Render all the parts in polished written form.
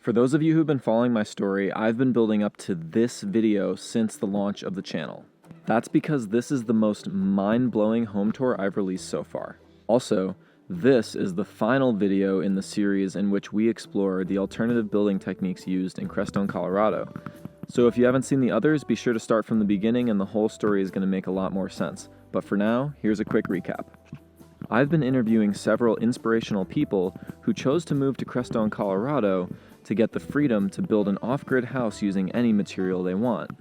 For those of you who've been following my story, I've been building up to this video since the launch of the channel. That's because this is the most mind-blowing home tour I've released so far. Also, this is the final video in the series in which we explore the alternative building techniques used in Crestone, Colorado. So if you haven't seen the others, be sure to start from the beginning and the whole story is going to make a lot more sense. But for now, here's a quick recap. I've been interviewing several inspirational people who chose to move to Crestone, Colorado to get the freedom to build an off-grid house using any material they want.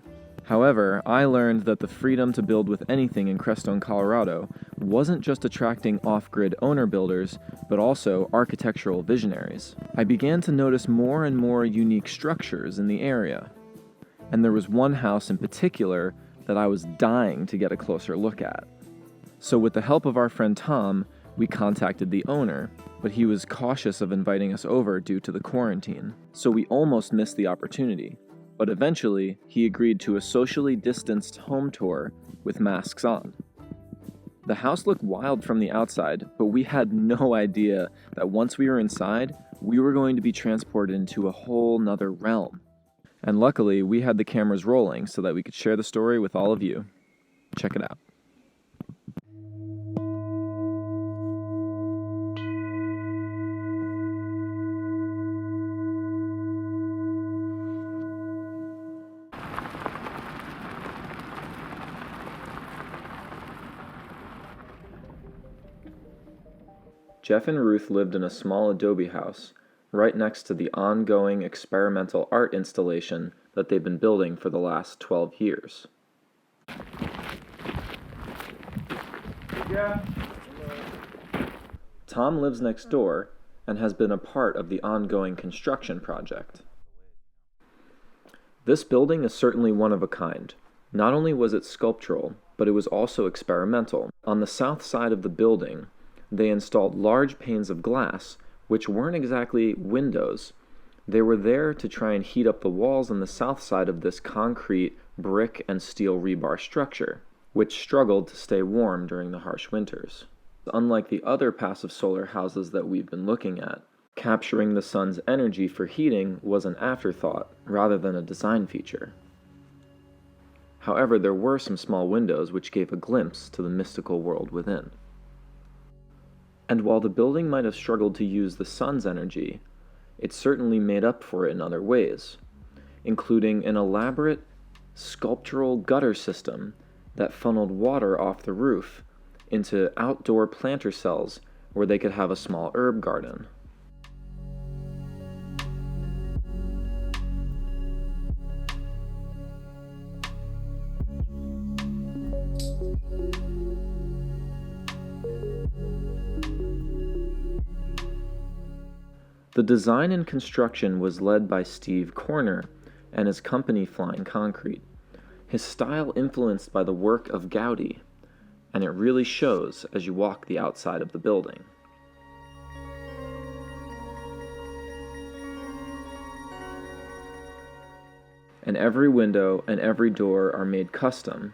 However, I learned that the freedom to build with anything in Crestone, Colorado wasn't just attracting off-grid owner-builders, but also architectural visionaries. I began to notice more and more unique structures in the area. And there was one house in particular that I was dying to get a closer look at. So with the help of our friend Tom, we contacted the owner, but he was cautious of inviting us over due to the quarantine. So we almost missed the opportunity, but eventually he agreed to a socially distanced home tour with masks on. The house looked wild from the outside, but we had no idea that once we were inside, we were going to be transported into a whole nother realm. And luckily, we had the cameras rolling so that we could share the story with all of you. Check it out. Jeff and Ruth lived in a small adobe house right next to the ongoing experimental art installation that they've been building for the last 12 years. Yeah. Tom lives next door and has been a part of the ongoing construction project. This building is certainly one of a kind. Not only was it sculptural, but it was also experimental. On the south side of the building, they installed large panes of glass, which weren't exactly windows. They were there to try and heat up the walls on the south side of this concrete, brick, and steel rebar structure, which struggled to stay warm during the harsh winters. Unlike the other passive solar houses that we've been looking at, capturing the sun's energy for heating was an afterthought rather than a design feature. However, there were some small windows which gave a glimpse to the mystical world within. And while the building might have struggled to use the sun's energy, it certainly made up for it in other ways, including an elaborate sculptural gutter system that funneled water off the roof into outdoor planter cells where they could have a small herb garden. The design and construction was led by Steve Kohrner and his company Flying Concrete. His style influenced by the work of Gaudi, and it really shows as you walk the outside of the building. And every window and every door are made custom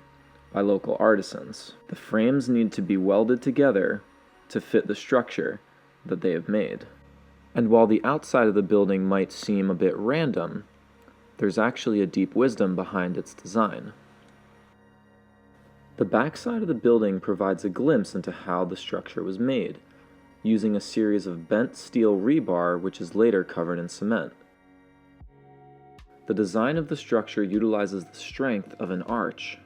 by local artisans. The frames need to be welded together to fit the structure that they have made. And while the outside of the building might seem a bit random, there's actually a deep wisdom behind its design. The backside of the building provides a glimpse into how the structure was made, using a series of bent steel rebar which is later covered in cement. The design of the structure utilizes the strength of an arch.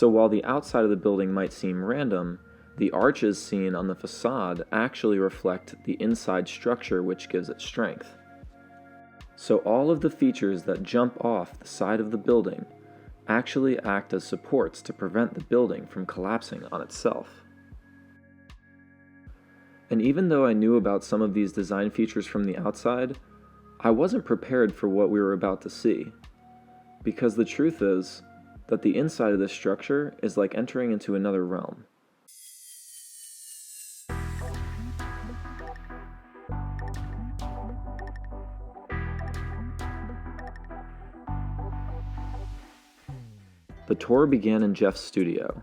So while the outside of the building might seem random, the arches seen on the facade actually reflect the inside structure which gives it strength. So all of the features that jump off the side of the building actually act as supports to prevent the building from collapsing on itself. And even though I knew about some of these design features from the outside, I wasn't prepared for what we were about to see. Because the truth is that the inside of this structure is like entering into another realm. The tour began in Jeff's studio,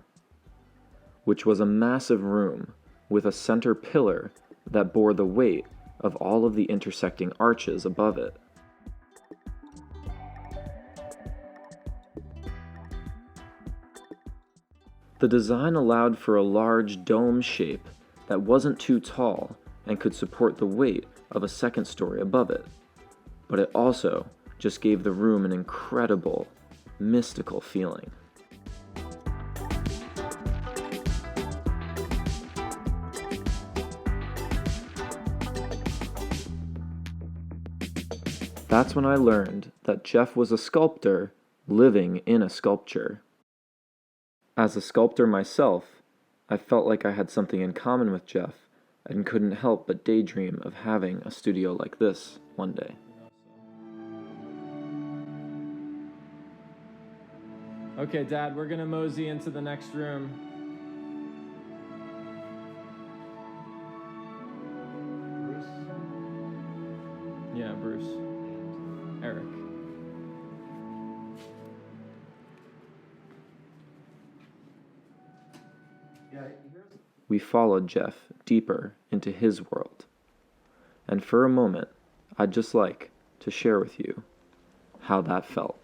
which was a massive room with a center pillar that bore the weight of all of the intersecting arches above it. The design allowed for a large dome shape that wasn't too tall and could support the weight of a second story above it, but it also just gave the room an incredible, mystical feeling. That's when I learned that Jeff was a sculptor living in a sculpture. As a sculptor myself, I felt like I had something in common with Jeff and couldn't help but daydream of having a studio like this one day. Okay, Dad, we're gonna mosey into the next room. Bruce? Yeah, Bruce. Eric. We followed Jeff deeper into his world. And for a moment, I'd just like to share with you how that felt.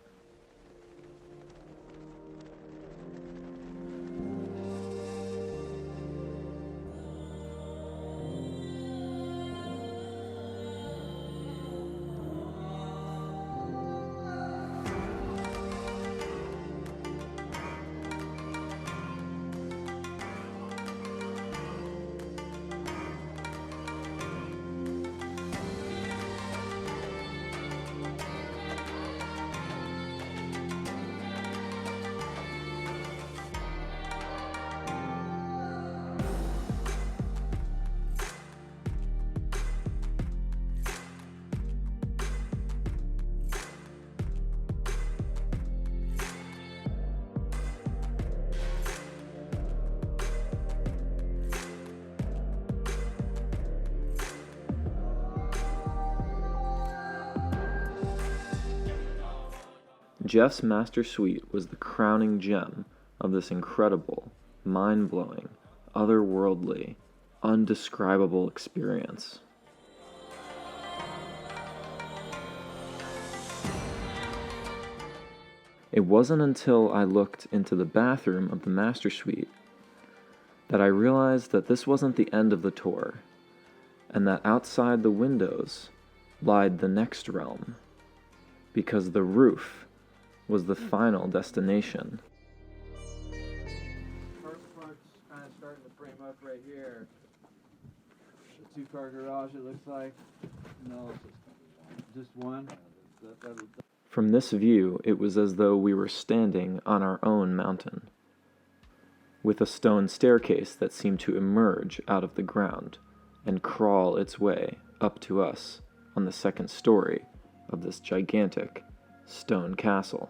Jeff's master suite was the crowning gem of this incredible, mind-blowing, otherworldly, undescribable experience. It wasn't until I looked into the bathroom of the master suite that I realized that this wasn't the end of the tour, and that outside the windows lied the next realm, because the roof was the final destination. Front part's kind of starting to frame up right here. The two-car garage, it looks like. No, just one. From this view, it was as though we were standing on our own mountain, with a stone staircase that seemed to emerge out of the ground and crawl its way up to us on the second story of this gigantic stone castle.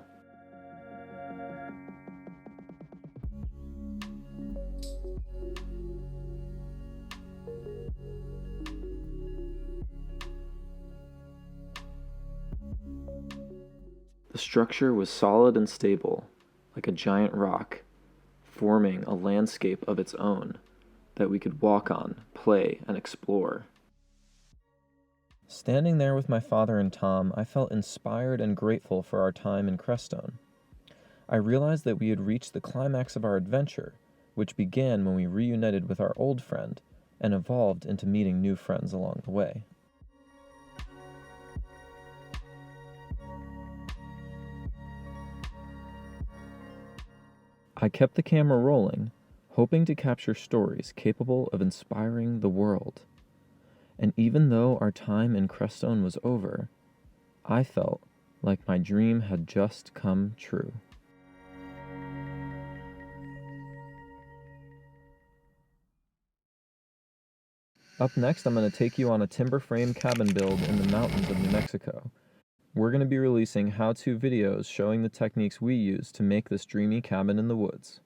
The structure was solid and stable, like a giant rock, forming a landscape of its own that we could walk on, play, and explore. Standing there with my father and Tom, I felt inspired and grateful for our time in Crestone. I realized that we had reached the climax of our adventure, which began when we reunited with our old friend and evolved into meeting new friends along the way. I kept the camera rolling, hoping to capture stories capable of inspiring the world. And even though our time in Crestone was over, I felt like my dream had just come true. Up next, I'm going to take you on a timber frame cabin build in the mountains of New Mexico. We're going to be releasing how-to videos showing the techniques we use to make this dreamy cabin in the woods.